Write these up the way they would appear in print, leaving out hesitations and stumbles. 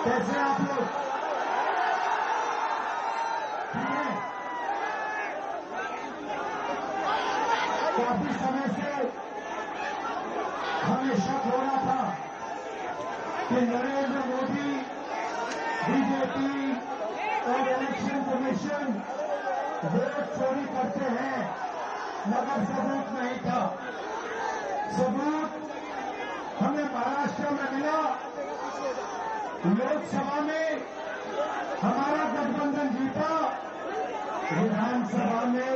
कैसे आप लोग ठीक है? काफी समय से हमें शक हो रहा था कि नरेंद्र मोदी, बीजेपी और इलेक्शन कमीशन वोट चोरी करते हैं, मगर सबूत नहीं था। सबूत हमें महाराष्ट्र में मिला। लोकसभा में हमारा गठबंधन जीता, विधानसभा में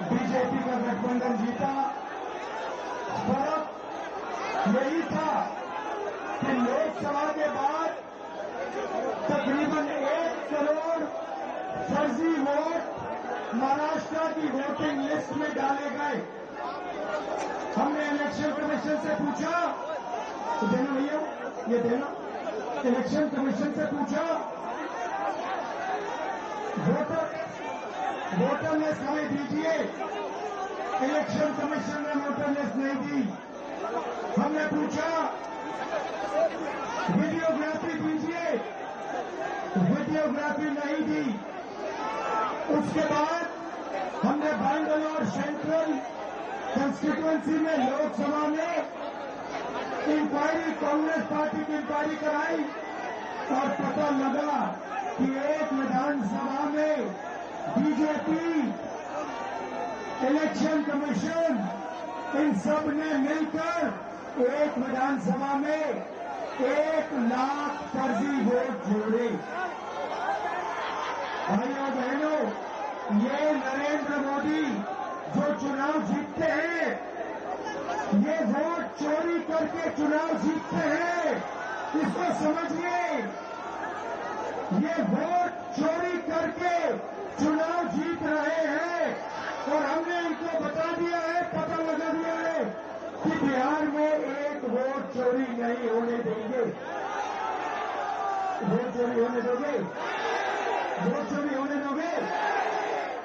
बीजेपी का गठबंधन जीता। फर्क यही था कि लोकसभा के बाद तकरीबन 1 करोड़ फर्जी वोट महाराष्ट्र की वोटिंग लिस्ट में डाले गए। हमने इलेक्शन कमीशन से पूछा, तो देना भैया, ये देना। इलेक्शन कमीशन से पूछा, वोटर लिस्ट हमें दीजिए। इलेक्शन कमीशन ने वोटर लिस्ट नहीं दी। हमने पूछा वीडियोग्राफी दीजिए, वीडियोग्राफी नहीं दी। उसके बाद हमने बैंगलोर सेंट्रल कंस्टिट्यूएंसी में लोकसभा में इंक्वायरी, कांग्रेस पार्टी की इंक्वायरी कराई और पता लगा कि एक विधानसभा में बीजेपी, इलेक्शन कमीशन, इन सब ने मिलकर एक विधानसभा में 1 लाख फर्जी वोट जोड़े। भाइयों बहनों, ये नरेंद्र मोदी जो चुनाव जीतते हैं, ये वोट चोरी करके चुनाव जीतते हैं, इसको समझिए। ये वोट चोरी करके चुनाव जीत रहे हैं और हमने इनको बता दिया है, पता लगा दिया है कि बिहार में एक वोट चोरी नहीं होने देंगे। वोट चोरी होने दोगे? वोट चोरी होने दोगे?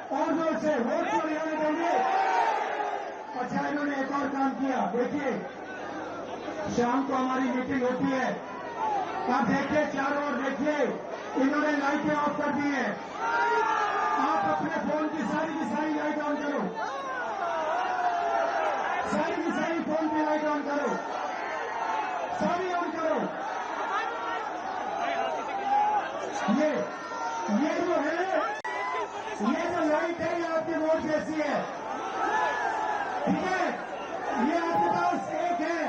और जोर से वोट चोरी होने देंगे? अच्छा, इन्होंने एक और काम किया। देखिए, शाम को हमारी मीटिंग होती है, आप देखिए, चारों ओर देखिए, इन्होंने लाइटें ऑफ कर दी हैं। आप अपने फोन की सारी लाइट ऑन करो, सारी की सारी फोन की लाइट ऑन करो, सारी ऑन करो। ये जो है, ये जो लाइट है, ये आपकी वोट जैसी है, ठीक है? ये आपके पास एक है।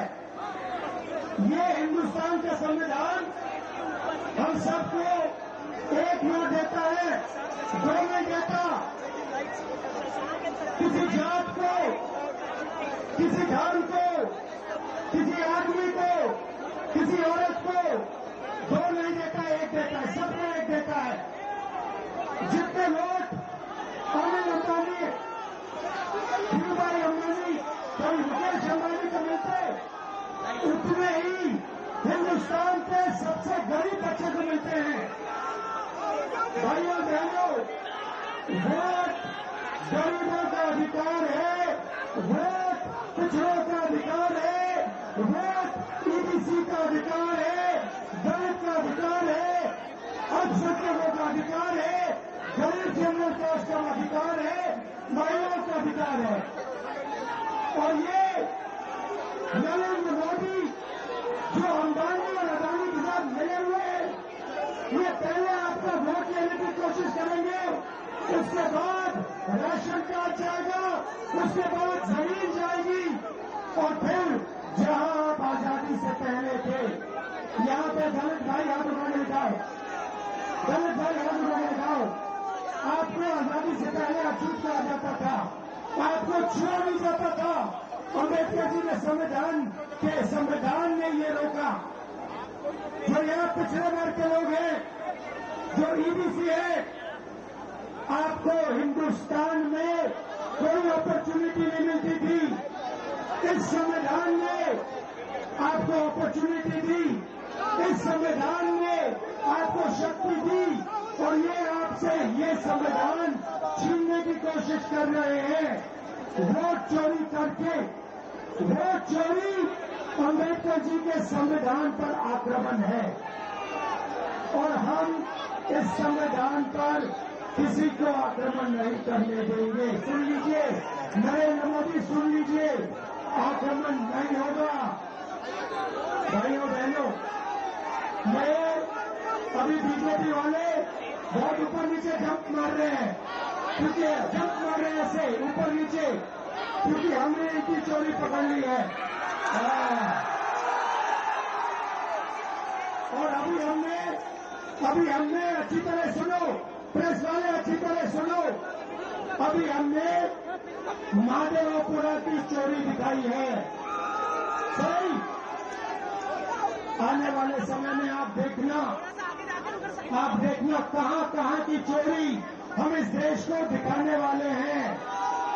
ये हिंदुस्तान का संविधान हम सबको एक वोट देता है, 2 नहीं देता। किसी जात को, किसी धर्म को, किसी आदमी को, किसी औरत को 2 नहीं देता, 1 देता है, सबको 1 देता है। जितने वोट अनिल अंबानी, धीरूभाई अंबानी, कभी मुकेश अंबानी को मिलते, उतने ही हिंदुस्तान के सबसे गरीब बच्चे को मिलते हैं। भाइयों बहनों, वोट गरीबों का अधिकार है, वोट पिछड़ों का अधिकार है, वोट ईबीसी का अधिकार है, दलित का अधिकार है, अल्पसंख्यकों का अधिकार है, गरीब जनरल कास्ट का अधिकार है, महिलाओं का अधिकार है। और ये नरेंद्र मोदी जो अंबानी और अदानी के साथ मिले हुए हैं, ये पहले आपका वोट लेने की कोशिश करेंगे, उसके बाद राशन कार्ड जाएगा, उसके बाद जमीन जाएगी, और फिर जहां आप आजादी से पहले थे, यहां पे दलित भाई हाथ उठाने दिखाओ, दलित भाई हाथ उठाने दिखाओ। आपको आजादी से पहले अछूत कहा जाता था, आपको छुआ नहीं जाता था। अम्बेडकर जी ने संविधान ने ये रोका। जो यहाँ पिछड़े वर्ग के लोग हैं, जो ईबीसी है, आपको हिंदुस्तान में कोई अपॉर्चुनिटी नहीं मिलती थी। इस संविधान ने आपको अपॉर्चुनिटी दी, इस संविधान ने आपको शक्ति दी, और ये आपसे ये संविधान छीनने की कोशिश कर रहे हैं। वोट चोरी करके, वोट चोरी अम्बेडकर जी के संविधान पर आक्रमण है। और हम इस संविधान पर किसी को आक्रमण नहीं करने देंगे। सुन लीजिए नरेंद्र मोदी, सुन लीजिए, आक्रमण नहीं होगा। भाइयों बहनों, मैं अभी बीजेपी वाले बहुत ऊपर नीचे जंप मार रहे हैं, क्योंकि जंप मार रहे हैं ऐसे ऊपर नीचे, क्योंकि हमने इनकी चोरी पकड़ ली है। और अभी हमने अच्छी तरह सुनो, प्रेस वाले अच्छी तरह सुनो, अभी हमने महादेवपुरा की चोरी दिखाई है। सही, आने वाले समय में आप देखना कहां की चोरी हम इस देश को दिखाने वाले हैं।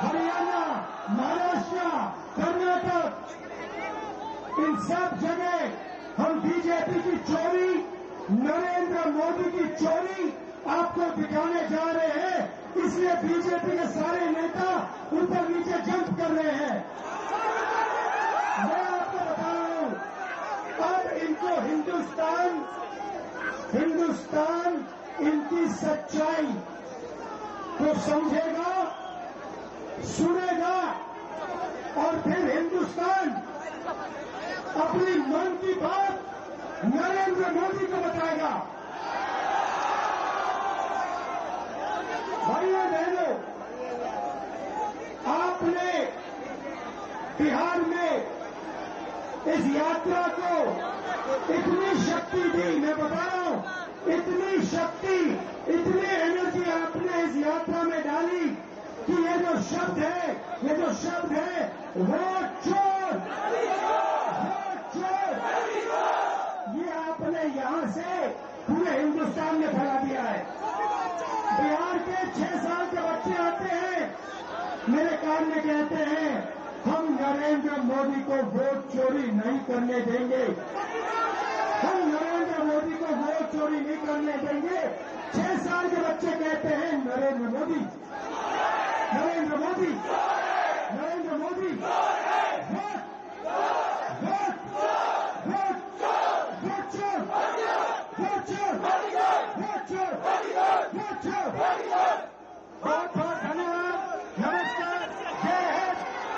हरियाणा, महाराष्ट्र, कर्नाटक, इन सब जगह हम बीजेपी की चोरी, नरेंद्र मोदी की चोरी आपको दिखाने जा रहे हैं। इसलिए बीजेपी के सारे नेता ऊपर नीचे जंप कर रहे हैं। मैं आपको बता रहा हूं, अब इनको हिंदुस्तान इनकी सच्चाई को समझेगा, सुनेगा, और फिर हिंदुस्तान अपनी मन की बात नरेंद्र मोदी को बताएगा। भाइयों बहनों, आपने बिहार में इस यात्रा को इतनी शक्ति दी, मैं बता रहा हूं, इतनी शक्ति, इतनी एनर्जी आपने इस यात्रा में डाली कि ये जो शब्द है वोट चोर, ये आपने यहां से पूरे हिंदुस्तान में फैला दिया है। बिहार के 6 साल के बच्चे आते हैं, मेरे कान में कहते हैं हम नरेंद्र मोदी को वोट चोरी नहीं करने देंगे, हम नरेंद्र मोदी को वोट चोरी नहीं करने देंगे। 6 साल के बच्चे कहते हैं नरेंद्र मोदी, नरेंद्र मोदी, नरेंद्र मोदी, वोट